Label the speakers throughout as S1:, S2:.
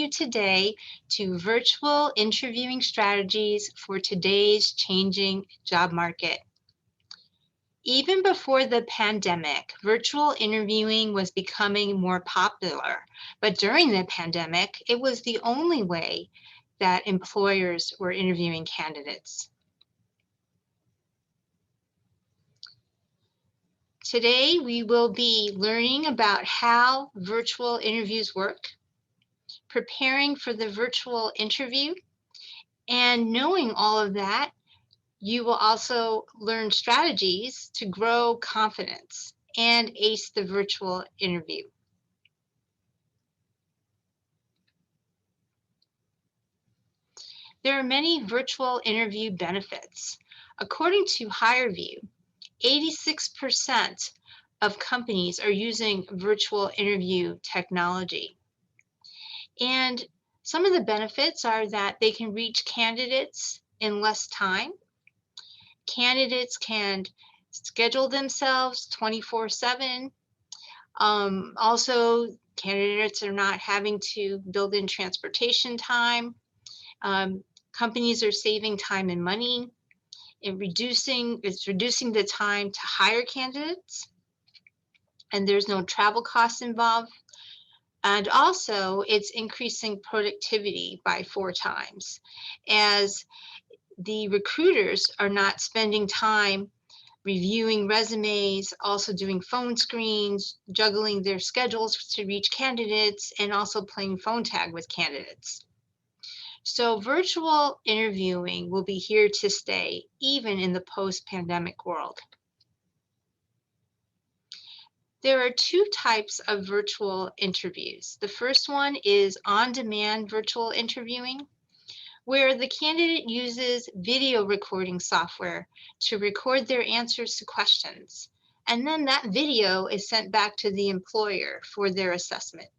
S1: you today to virtual interviewing strategies for today's changing job market. Even before the pandemic, virtual interviewing was becoming more popular, but during the pandemic, it was the only way that employers were interviewing candidates. Today, we will be learning about how virtual interviews work, preparing for the virtual interview, and knowing all of that, you will also learn strategies to grow confidence and ace the virtual interview. There are many virtual interview benefits. According to HireVue, 86% of companies are using virtual interview technology. And some of the benefits are that they can reach candidates in less time. Candidates can schedule themselves 24/7. Also, candidates are not having to build in transportation time. Companies are saving time and money. It's reducing the time to hire candidates, and there's no travel costs involved. And also, it's increasing productivity by 4 times, as the recruiters are not spending time reviewing resumes, also doing phone screens, juggling their schedules to reach candidates, and also playing phone tag with candidates. So virtual interviewing will be here to stay, even in the post-pandemic world. There are 2 types of virtual interviews. The first one is on-demand virtual interviewing, where the candidate uses video recording software to record their answers to questions. And then that video is sent back to the employer for their assessment.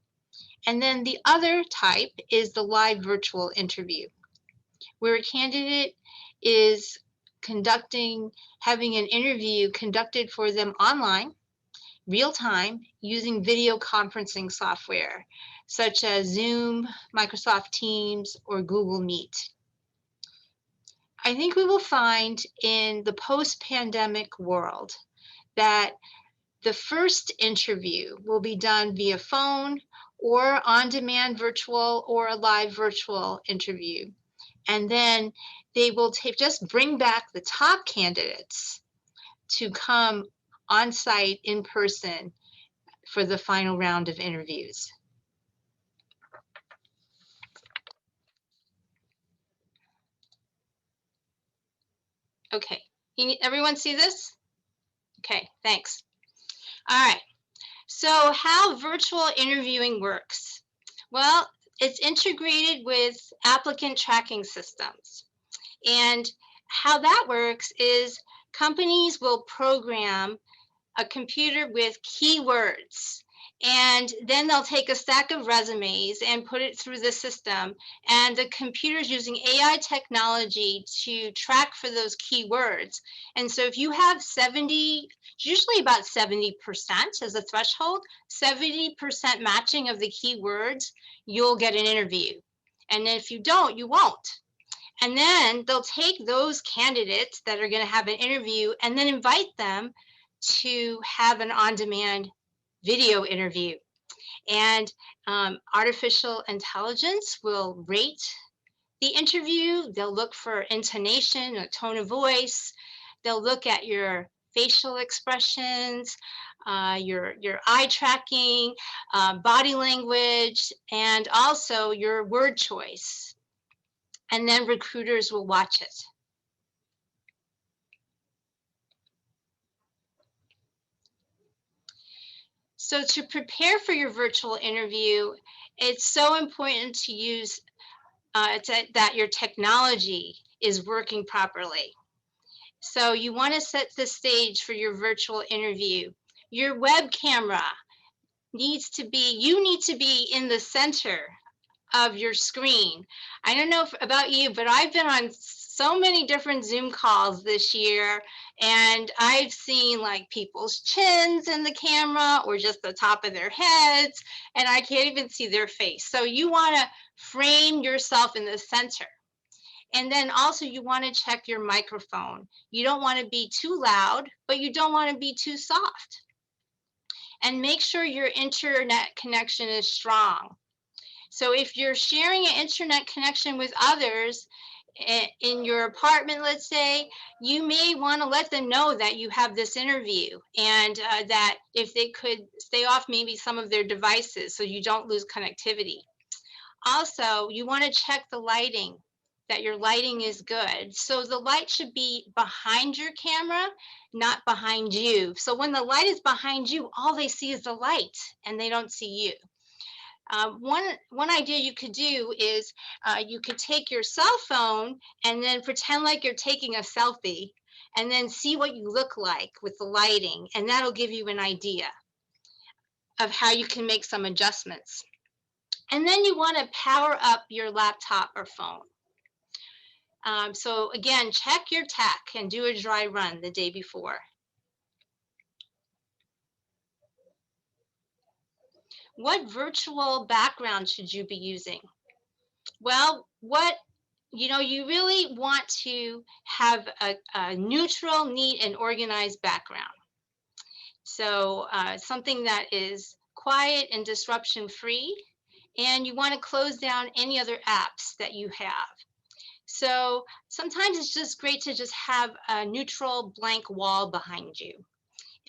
S1: And then the other type is the live virtual interview, where a candidate is having an interview conducted for them online, real time, using video conferencing software, such as Zoom, Microsoft Teams, or Google Meet. I think we will find in the post-pandemic world that the first interview will be done via phone or on-demand virtual or a live virtual interview. And then they will just bring back the top candidates to come on site in person for the final round of interviews. Okay, everyone see this? Okay, thanks. All right, so how virtual interviewing works? Well, it's integrated with applicant tracking systems. And how that works is companies will program a computer with keywords, and then they'll take a stack of resumes and put it through the system, and the computer's using AI technology to track for those keywords. And so if you have 70, usually about 70% as a threshold, 70% matching of the keywords, you'll get an interview. And if you don't, you won't. And then they'll take those candidates that are going to have an interview and then invite them to have an on-demand video interview. And artificial intelligence will rate the interview. They'll look for intonation, a tone of voice. They'll look at your facial expressions, your eye tracking, body language, and also your word choice. And then recruiters will watch it. So to prepare for your virtual interview, it's so important to use that your technology is working properly. So you want to set the stage for your virtual interview. Your web camera needs to be, you need to be in the center of your screen. I don't know about you, but I've been on so many different Zoom calls this year, and I've seen like people's chins in the camera or just the top of their heads, and I can't even see their face. So you want to Frame yourself in the center. And then also you want to check your microphone. You don't want to be too loud, but you don't want to be too soft. And make sure your internet connection is strong. So if you're sharing an internet connection with others in your apartment, let's say, you may want to let them know that you have this interview, and that if they could stay off maybe some of their devices so you don't lose connectivity. Also, you want to check the lighting, that your lighting is good. So the light should be behind your camera, not behind you. So when the light is behind you, all they see is the light and they don't see you. One idea you could do is you could take your cell phone and then pretend like you're taking a selfie, and then see what you look like with the lighting, and that'll give you an idea of how you can make some adjustments. And then you want to power up your laptop or phone. So again, check your tech and do a dry run the day before. What virtual background should you be using? Well, you really want to have a neutral, neat, and organized background. So something that is quiet and disruption free, and you want to close down any other apps that you have. So sometimes it's just great to just have a neutral blank wall behind you.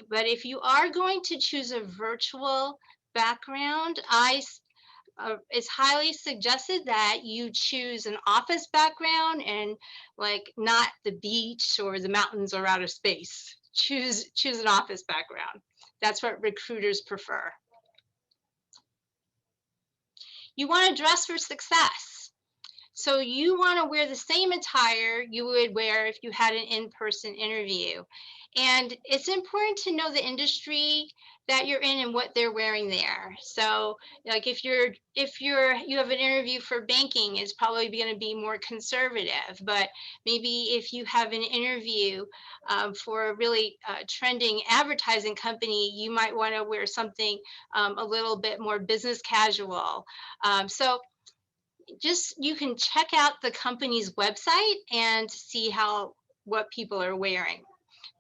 S1: But if you are going to choose a virtual background, it's highly suggested that you choose an office background, and like not the beach or the mountains or outer space. Choose an office background. That's what recruiters prefer. You want to dress for success. So you want to wear the same attire you would wear if you had an in-person interview. And it's important to know the industry that you're in and what they're wearing there. So like if you have an interview for banking, it's probably going to be more conservative. But maybe if you have an interview for a really trending advertising company, you might want to wear something a little bit more business casual. So just you can check out the company's website and see what people are wearing.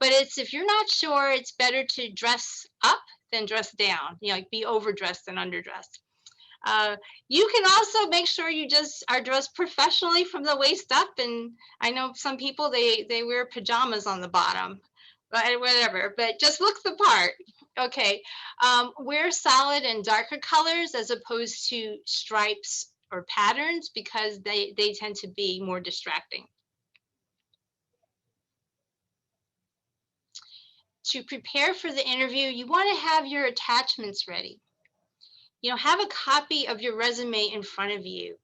S1: But if you're not sure, it's better to dress up than dress down. Like be overdressed than underdressed. You can also make sure you just are dressed professionally from the waist up. And I know some people they wear pajamas on the bottom, but whatever. But just look the part. Okay. Wear solid and darker colors as opposed to stripes or patterns, because they tend to be more distracting. To prepare for the interview, you want to have your attachments ready. Have a copy of your resume in front of you.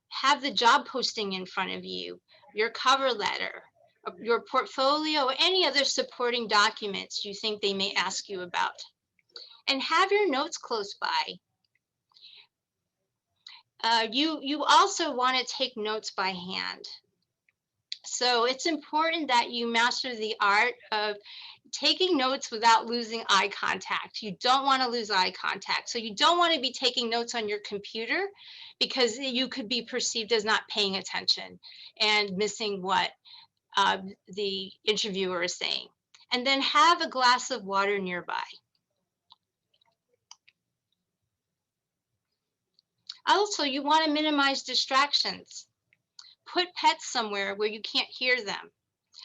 S1: Have the job posting in front of you, your cover letter, your portfolio, or any other supporting documents you think they may ask you about. And have your notes close by. You also want to take notes by hand. So it's important that you master the art of taking notes without losing eye contact. You don't want to lose eye contact. So you don't want to be taking notes on your computer, because you could be perceived as not paying attention and missing what the interviewer is saying. And then have a glass of water nearby. Also, you want to minimize distractions. Put pets somewhere where you can't hear them.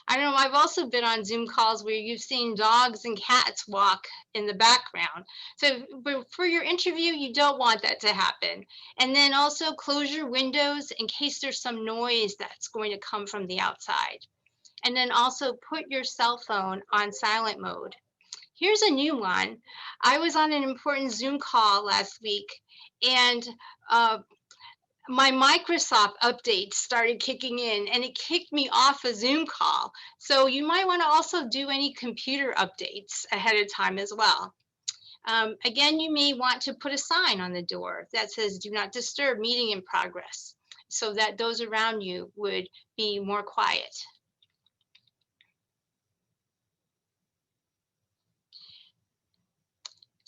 S1: I don't know, I've also been on Zoom calls where you've seen dogs and cats walk in the background. So for your interview, you don't want that to happen. And then also close your windows in case there's some noise that's going to come from the outside. And then also put your cell phone on silent mode. Here's a new one. I was on an important Zoom call last week, and my Microsoft update started kicking in, and it kicked me off a Zoom call. So you might want to also do any computer updates ahead of time as well. Again, you may want to put a sign on the door that says "Do not disturb, meeting in progress," so that those around you would be more quiet.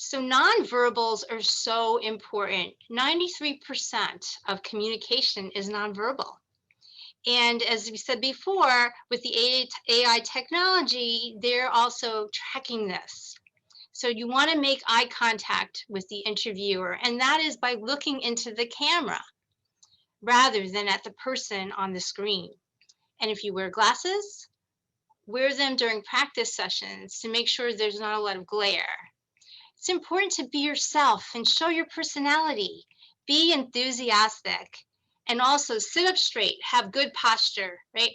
S1: So nonverbals are so important. 93% of communication is nonverbal. And as we said before, with the AI technology, they're also tracking this. So you want to make eye contact with the interviewer, and that is by looking into the camera rather than at the person on the screen. And if you wear glasses, wear them during practice sessions to make sure there's not a lot of glare. It's important to be yourself and show your personality. Be enthusiastic and also sit up straight, have good posture, right?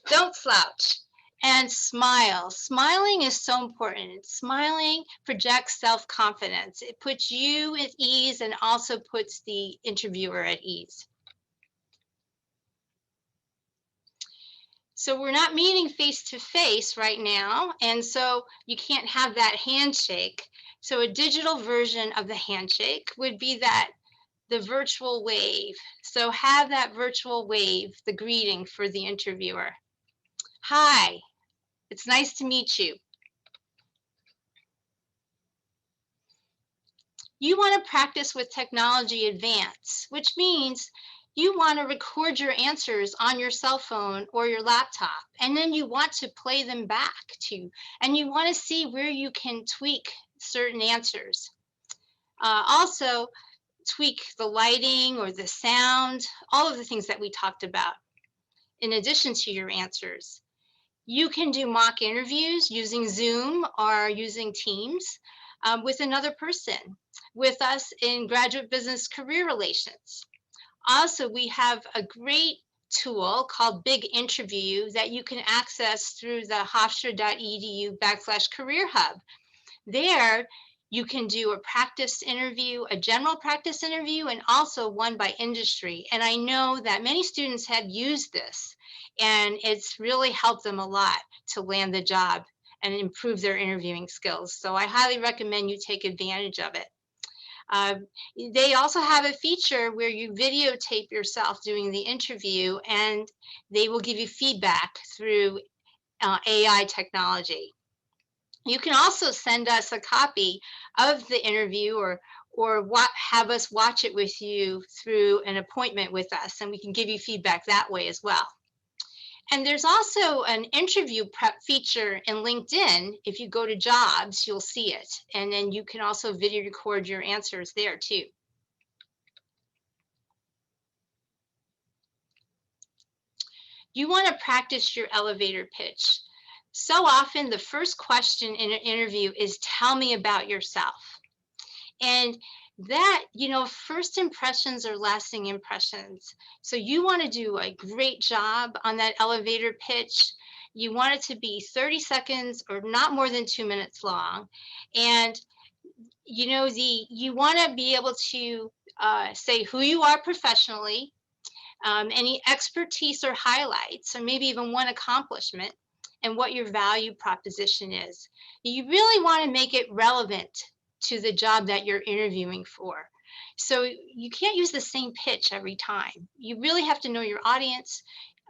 S1: Don't slouch and smile. Smiling is so important. Smiling projects self-confidence. It puts you at ease and also puts the interviewer at ease. So we're not meeting face to face right now, and so you can't have that handshake. So a digital version of the handshake would be the virtual wave. So have that virtual wave, the greeting for the interviewer. Hi, it's nice to meet you. You want to practice with technology advance, which means you want to record your answers on your cell phone or your laptop, and then you want to play them back to, and you want to see where you can tweak certain answers. Also, tweak the lighting or the sound, all of the things that we talked about, in addition to your answers. You can do mock interviews using Zoom or using Teams with another person, with us in graduate business career relations. Also, we have a great tool called Big Interview that you can access through the hofstra.edu/career hub. There, you can do a practice interview, a general practice interview, and also one by industry. And I know that many students have used this, and it's really helped them a lot to land the job and improve their interviewing skills. So I highly recommend you take advantage of it. They also have a feature where you videotape yourself doing the interview, and they will give you feedback through AI technology. You can also send us a copy of the interview or have us watch it with you through an appointment with us, and we can give you feedback that way as well. And there's also an interview prep feature in LinkedIn. If you go to jobs, you'll see it. And then you can also video record your answers there too. You want to practice your elevator pitch. So often the first question in an interview is, tell me about yourself. And that, first impressions are lasting impressions. So you want to do a great job on that elevator pitch. You want it to be 30 seconds or not more than 2 minutes long. And, you want to be able to say who you are professionally, any expertise or highlights, or maybe even one accomplishment, and what your value proposition is. You really want to make it relevant to the job that you're interviewing for. So you can't use the same pitch every time. You really have to know your audience.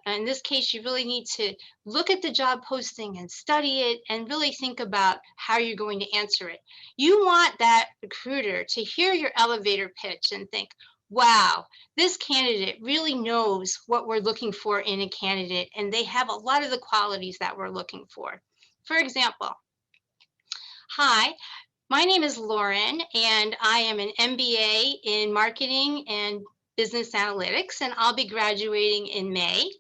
S1: In this case, you really need to look at the job posting and study it and really think about how you're going to answer it. You want that recruiter to hear your elevator pitch and think, wow, this candidate really knows what we're looking for in a candidate, and they have a lot of the qualities that we're looking for. For example, hi, my name is Lauren, and I am an MBA in marketing and business analytics, and I'll be graduating in May.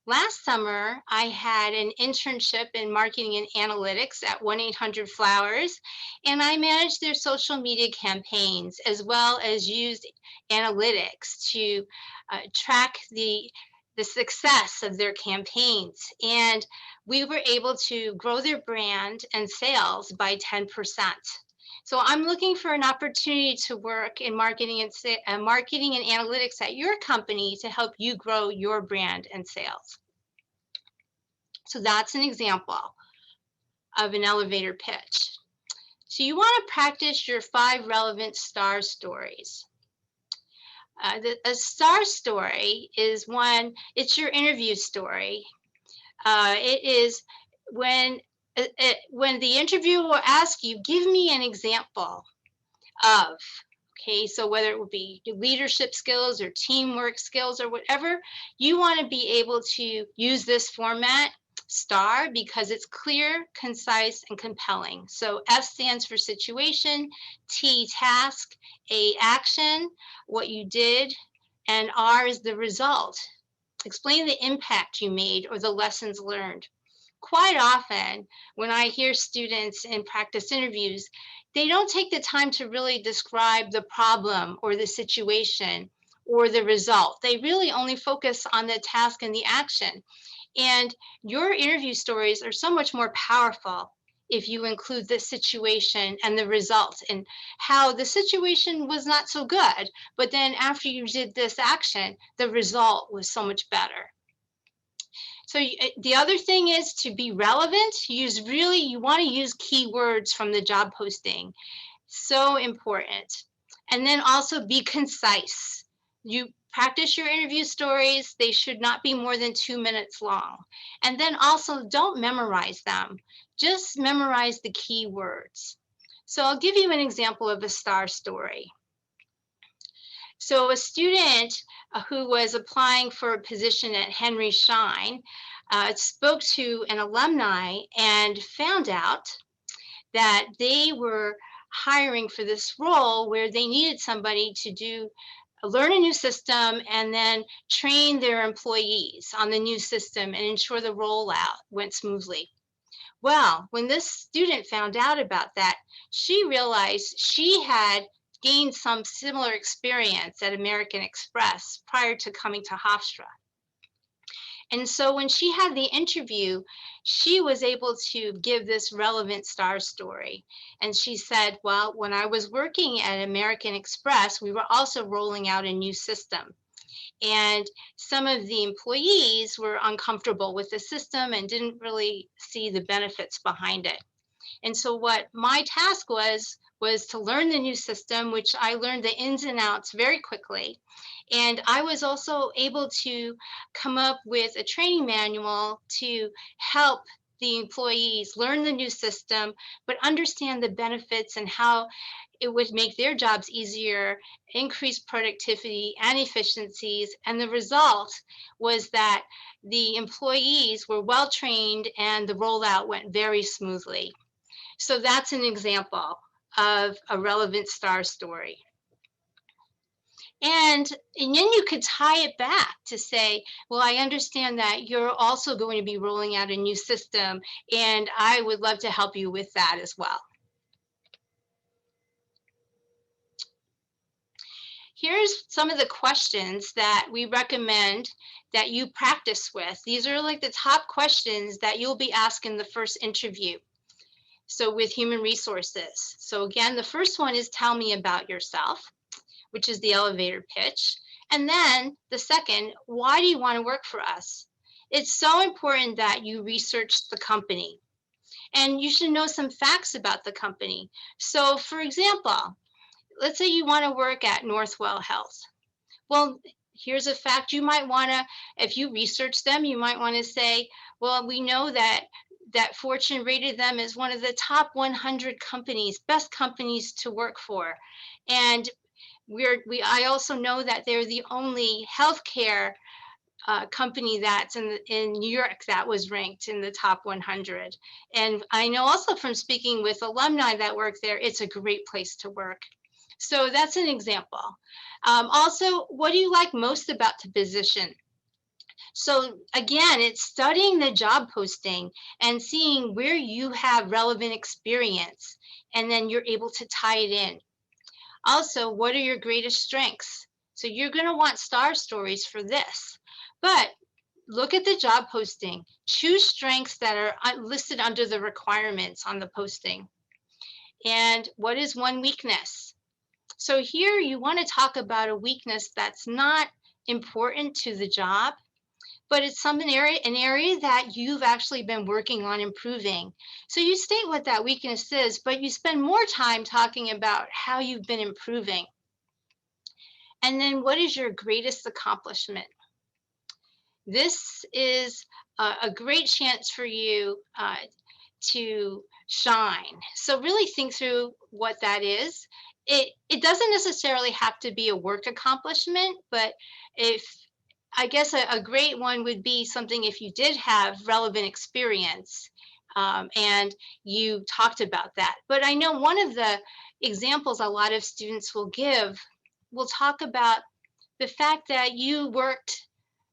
S1: Last summer, I had an internship in marketing and analytics at 1-800-Flowers, and I managed their social media campaigns as well as used analytics to track the success of their campaigns. And we were able to grow their brand and sales by 10%. So I'm looking for an opportunity to work in marketing and analytics at your company to help you grow your brand and sales. So that's an example of an elevator pitch. So you want to practice your 5 relevant STAR stories. A STAR story is it's your interview story. It is when the interviewer will ask you, give me an example of. Okay, so whether it would be your leadership skills or teamwork skills or whatever, you want to be able to use this format, STAR, because it's clear, concise, and compelling. So S stands for situation, T, task, A, action, what you did, and R is the result. Explain the impact you made or the lessons learned. Quite often, when I hear students in practice interviews, they don't take the time to really describe the problem or the situation or the result. They really only focus on the task and the action. And your interview stories are so much more powerful if you include the situation and the result and how the situation was not so good, but then after you did this action, the result was so much better. So the other thing is to be relevant, you want to use keywords from the job posting. So important. And then also be concise. You practice your interview stories. They should not be more than 2 minutes long. And then also don't memorize them. Just memorize the keywords. So I'll give you an example of a STAR story. So a student who was applying for a position at Henry Schein spoke to an alumni and found out that they were hiring for this role where they needed somebody to learn a new system and then train their employees on the new system and ensure the rollout went smoothly. Well, when this student found out about that, she realized she had gained some similar experience at American Express prior to coming to Hofstra. And so when she had the interview, she was able to give this relevant STAR story. And she said, well, when I was working at American Express, we were also rolling out a new system. And some of the employees were uncomfortable with the system and didn't really see the benefits behind it. And so what my task was to learn the new system, which I learned the ins and outs very quickly. And I was also able to come up with a training manual to help the employees learn the new system, but understand the benefits and how it would make their jobs easier, increase productivity and efficiencies. And the result was that the employees were well trained and the rollout went very smoothly. So that's an example of a relevant STAR story. And then you could tie it back to say, well, I understand that you're also going to be rolling out a new system, and I would love to help you with that as well. Here's some of the questions that we recommend that you practice with. These are like the top questions that you'll be asked in the first interview. So with human resources. So again, the first one is tell me about yourself, which is the elevator pitch. And then the second, why do you want to work for us? It's so important that you research the company. And you should know some facts about the company. So for example, let's say you want to work at Northwell Health. Well, here's a fact you might want to, if you research them, you might want to say, well, we know that Fortune rated them as one of the top 100 companies, best companies to work for. And I also know that they're the only healthcare company that's in New York that was ranked in the top 100. And I know also from speaking with alumni that work there, it's a great place to work. So that's an example. Also, what do you like most about the position? So again, it's studying the job posting and seeing where you have relevant experience, and then you're able to tie it in. Also, what are your greatest strengths? So you're going to want STAR stories for this. But look at the job posting. Choose strengths that are listed under the requirements on the posting. And what is one weakness? So here you want to talk about a weakness that's not important to the job, but it's an area that you've actually been working on improving. So you state what that weakness is, but you spend more time talking about how you've been improving. And then what is your greatest accomplishment? This is a great chance for you to shine. So really think through what that is. it doesn't necessarily have to be a work accomplishment, but if I guess a great one would be something if you did have relevant experience, and you talked about that. But I know one of the examples a lot of students will talk about the fact that you worked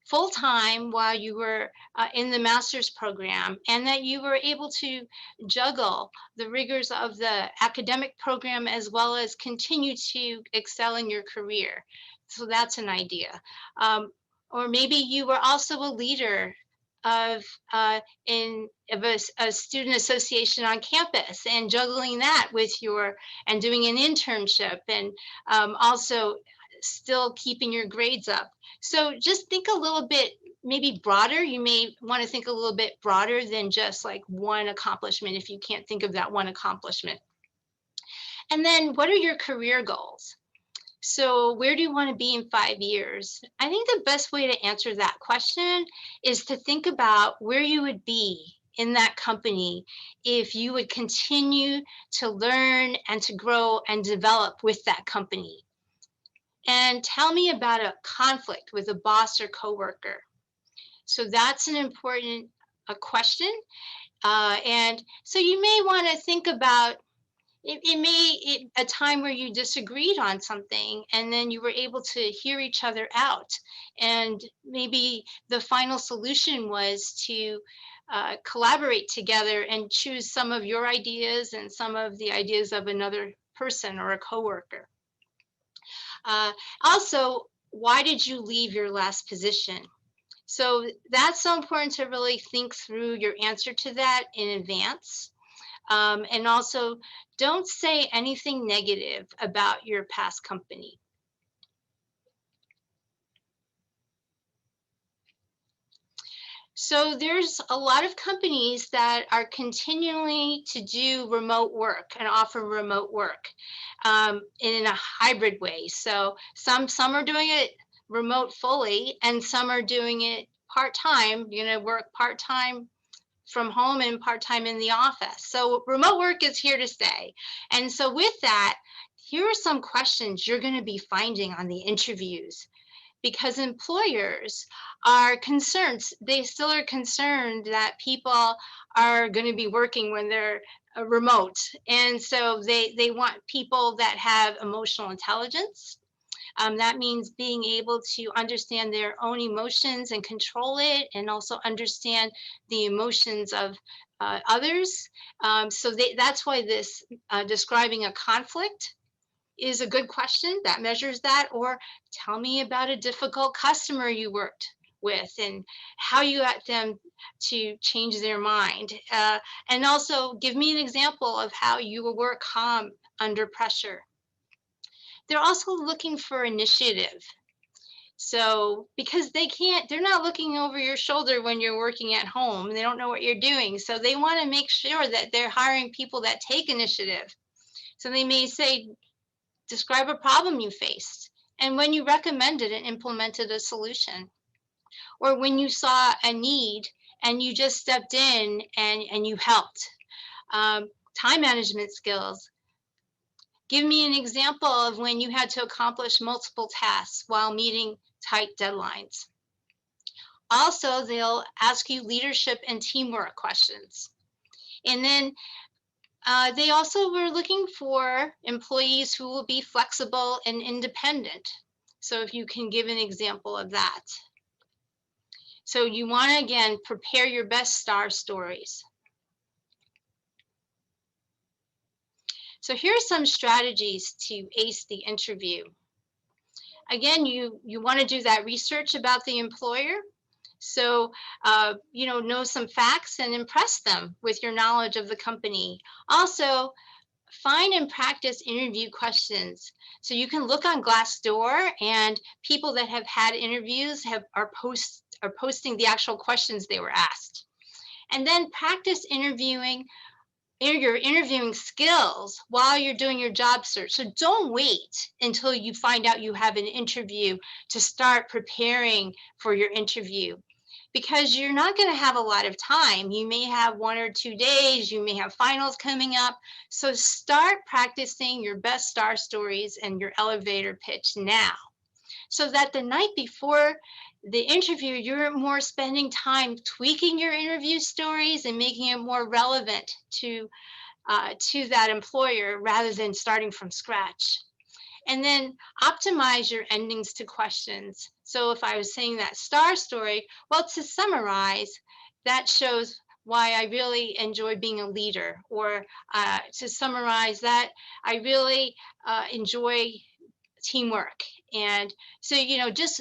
S1: full time while you were in the master's program, and that you were able to juggle the rigors of the academic program as well as continue to excel in your career. So that's an idea. Um, or maybe you were also a leader of a student association on campus, and juggling that with your and doing an internship, and also still keeping your grades up. So just think a little bit maybe broader. You may want to think a little bit broader than just like one accomplishment if you can't think of that one accomplishment. And then what are your career goals? So where do you want to be in 5 years? I think the best way to answer that question is to think about where you would be in that company if you would continue to learn and to grow and develop with that company. And tell me about a conflict with a boss or coworker. So that's an important question. And so you may want to think about a time where you disagreed on something, and then you were able to hear each other out. And maybe the final solution was to collaborate together and choose some of your ideas and some of the ideas of another person or a coworker. Also, why did you leave your last position? So that's so important to really think through your answer to that in advance. And also, don't say anything negative about your past company. So there's a lot of companies that are continuing to do remote work and offer remote work in a hybrid way. So some are doing it remote fully, and some are doing it part-time. You're going to work part-time from home and part-time in the office. So remote work is here to stay. And so with that, here are some questions you're going to be finding on the interviews, because employers are concerned. They still are concerned that people are going to be working when they're remote. And so they want people that have emotional intelligence. That means being able to understand their own emotions and control it, and also understand the emotions of others. That's why this describing a conflict is a good question that measures that. Or tell me about a difficult customer you worked with and how you got them to change their mind. And also give me an example of how you were calm under pressure. They're also looking for initiative. So, because they're not looking over your shoulder when you're working at home. They don't know what you're doing. So they want to make sure that they're hiring people that take initiative. So they may say, describe a problem you faced, and when you recommended and implemented a solution, or when you saw a need and you just stepped in and you helped. Time management skills. Give me an example of when you had to accomplish multiple tasks while meeting tight deadlines. Also, they'll ask you leadership and teamwork questions. And then they also were looking for employees who will be flexible and independent. So if you can give an example of that. So you want to, again, prepare your best star stories. So here are some strategies to ace the interview. Again, you want to do that research about the employer. So, know some facts and impress them with your knowledge of the company. Also, find and practice interview questions. So you can look on Glassdoor, and people that have had interviews are posting the actual questions they were asked. And then practice your interviewing skills while you're doing your job search. So don't wait until you find out you have an interview to start preparing for your interview, because you're not going to have a lot of time. You may have 1 or 2 days, you may have finals coming up. So start practicing your best star stories and your elevator pitch now, so that the night before the interview, you're more spending time tweaking your interview stories and making it more relevant to that employer rather than starting from scratch. And then optimize your endings to questions. So if I was saying that star story, well, to summarize, that shows why I really enjoy being a leader, or to summarize that I really enjoy teamwork. And so, just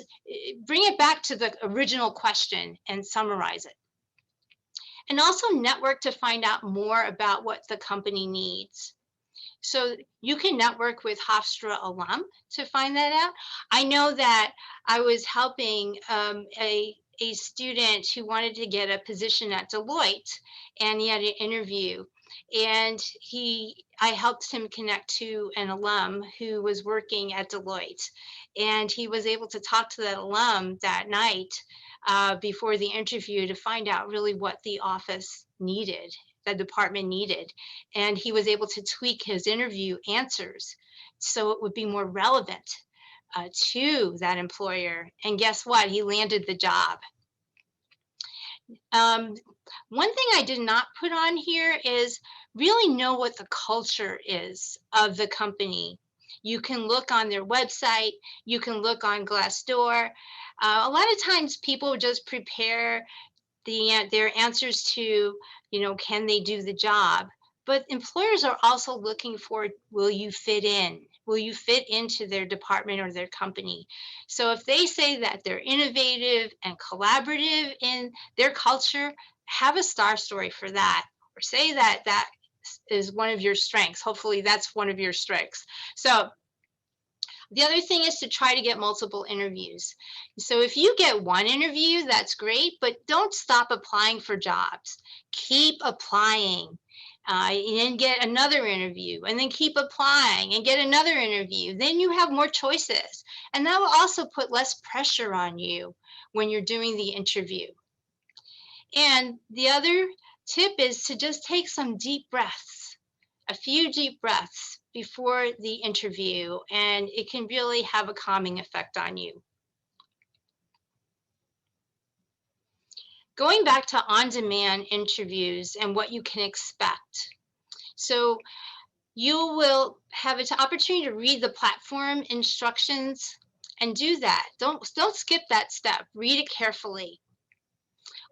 S1: bring it back to the original question and summarize it. And also network to find out more about what the company needs. So you can network with Hofstra alum to find that out. I know that I was helping a student who wanted to get a position at Deloitte, and he had an interview, and I helped him connect to an alum who was working at Deloitte, and he was able to talk to that alum that night before the interview to find out really what the office needed, the department needed. And he was able to tweak his interview answers so it would be more relevant to that employer. And guess what? He landed the job. One thing I did not put on here is really know what the culture is of the company. You can look on their website, you can look on Glassdoor. A lot of times people just prepare their answers to, can they do the job? But employers are also looking for, will you fit in? Will you fit into their department or their company? So if they say that they're innovative and collaborative in their culture, have a star story for that, or say that that is one of your strengths. Hopefully that's one of your strengths. So the other thing is to try to get multiple interviews. So if you get one interview, that's great, but don't stop applying for jobs. Keep applying. And then get another interview, and then keep applying and get another interview. Then you have more choices. And that will also put less pressure on you when you're doing the interview. And the other tip is to just take some deep breaths, a few deep breaths before the interview, and it can really have a calming effect on you. Going back to on-demand interviews and what you can expect. So you will have an opportunity to read the platform instructions and do that. Don't skip that step. Read it carefully.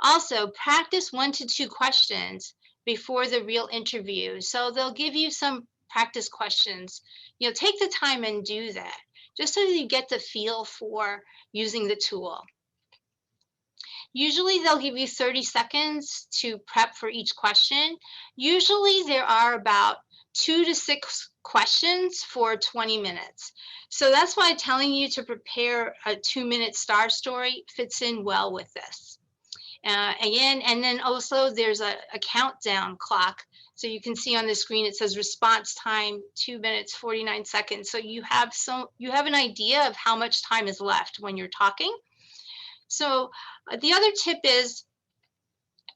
S1: Also, practice 1 to 2 questions before the real interview. So they'll give you some practice questions. Take the time and do that, just so you get the feel for using the tool. Usually they'll give you 30 seconds to prep for each question. Usually there are about 2 to 6 questions for 20 minutes. So that's why telling you to prepare a 2-minute star story fits in well with this. Again, and then also there's a countdown clock. So you can see on the screen, it says response time, 2 minutes, 49 seconds. So you have an idea of how much time is left when you're talking. So the other tip is,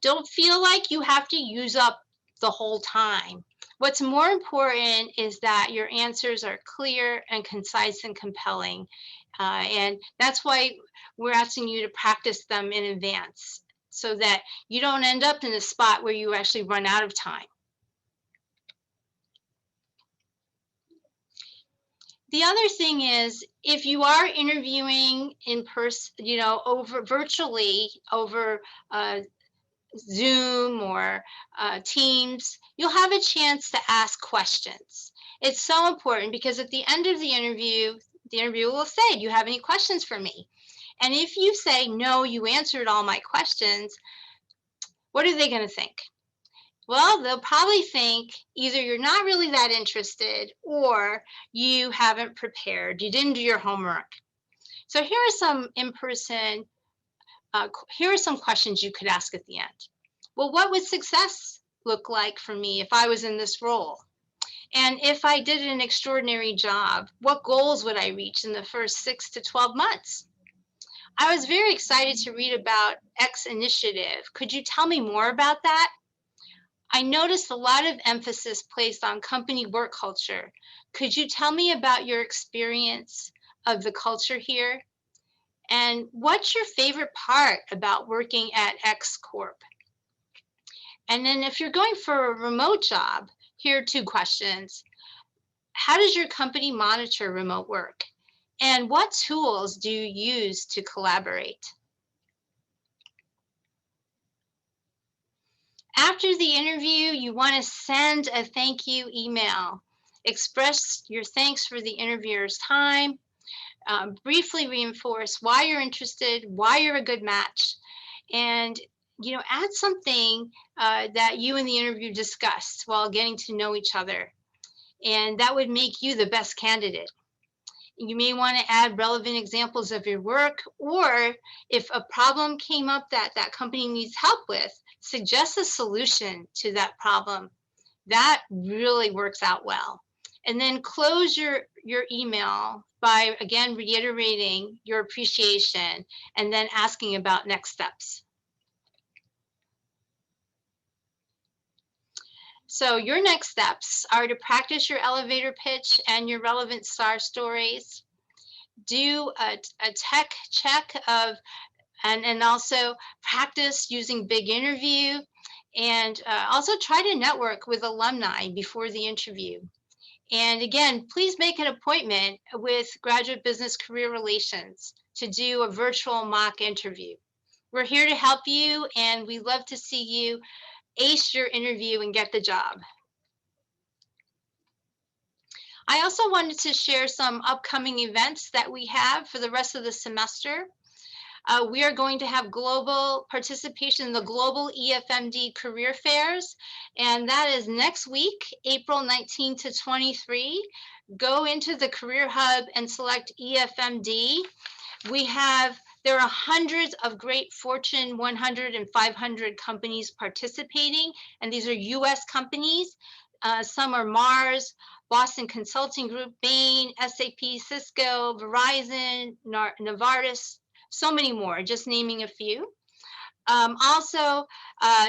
S1: don't feel like you have to use up the whole time. What's more important is that your answers are clear and concise and compelling. And that's why we're asking you to practice them in advance, so that you don't end up in a spot where you actually run out of time. The other thing is, if you are interviewing in person, over virtually over Zoom or Teams, you'll have a chance to ask questions. It's so important because at the end of the interviewer will say, do you have any questions for me? And if you say, no, you answered all my questions, what are they going to think? Well, they'll probably think either you're not really that interested, or you haven't prepared, you didn't do your homework. So here are some here are some questions you could ask at the end. Well, what would success look like for me if I was in this role? And if I did an extraordinary job, what goals would I reach in the first 6 to 12 months? I was very excited to read about X initiative. Could you tell me more about that? I noticed a lot of emphasis placed on company work culture. Could you tell me about your experience of the culture here? And what's your favorite part about working at X Corp? And then if you're going for a remote job, here are two questions. How does your company monitor remote work? And what tools do you use to collaborate? After the interview, you want to send a thank you email. Express your thanks for the interviewer's time. Briefly reinforce why you're interested, why you're a good match, and add something that you and the interview discussed while getting to know each other, and that would make you the best candidate. You may want to add relevant examples of your work, or if a problem came up that that company needs help with, suggest a solution to that problem. That really works out well. And then close your email by again reiterating your appreciation and then asking about next steps. So your next steps are to practice your elevator pitch and your relevant star stories. Do a tech check of and also practice using big interview, and also try to network with alumni before the interview. And again, please make an appointment with Graduate Business Career Relations to do a virtual mock interview. We're here to help you, and we love to see you ace your interview and get the job. I also wanted to share some upcoming events that we have for the rest of the semester. We are going to have global participation in the global EFMD career fairs, and that is next week, April 19 to 23. Go into the Career Hub and select EFMD. There are hundreds of great Fortune 100 and 500 companies participating, and these are US companies. Some are Mars, Boston Consulting Group, Bain, SAP, Cisco, Verizon, Novartis, so many more, just naming a few. Also,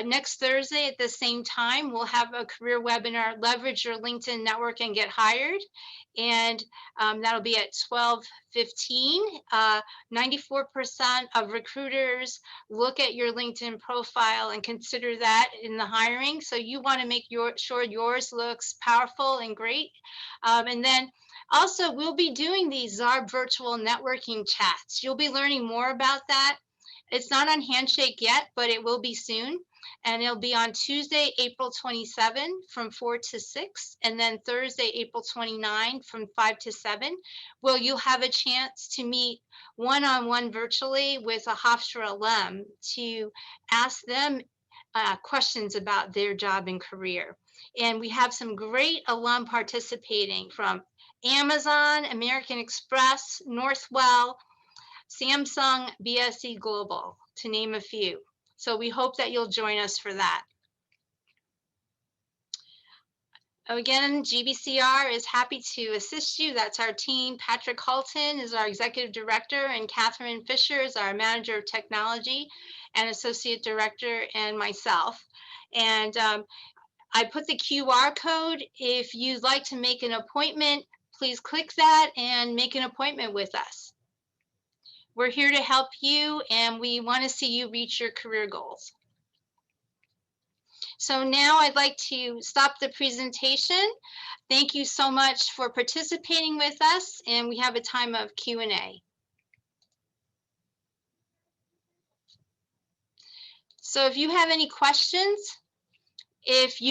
S1: next Thursday at the same time, we'll have a career webinar, Leverage Your LinkedIn Network and Get Hired. And that'll be at 12:15. 94% of recruiters look at your LinkedIn profile and consider that in the hiring. So you want to make sure yours looks powerful and great. And then also, we'll be doing these ZARB virtual networking chats. You'll be learning more about that. It's not on Handshake yet, but it will be soon. And it'll be on Tuesday, April 27 from 4 to 6, and then Thursday, April 29 from 5 to 7, where you'll have a chance to meet one-on-one virtually with a Hofstra alum to ask them questions about their job and career. And we have some great alum participating from Amazon, American Express, Northwell, Samsung, BSE Global, to name a few. So we hope that you'll join us for that. Again, GBCR is happy to assist you. That's our team. Patrick Halton is our executive director, and Catherine Fisher is our manager of technology and associate director, and myself. And I put the QR code. If you'd like to make an appointment, please click that and make an appointment with us. We're here to help you, and we want to see you reach your career goals. So now I'd like to stop the presentation. Thank you so much for participating with us, and we have a time of Q&A. So if you have any questions, if you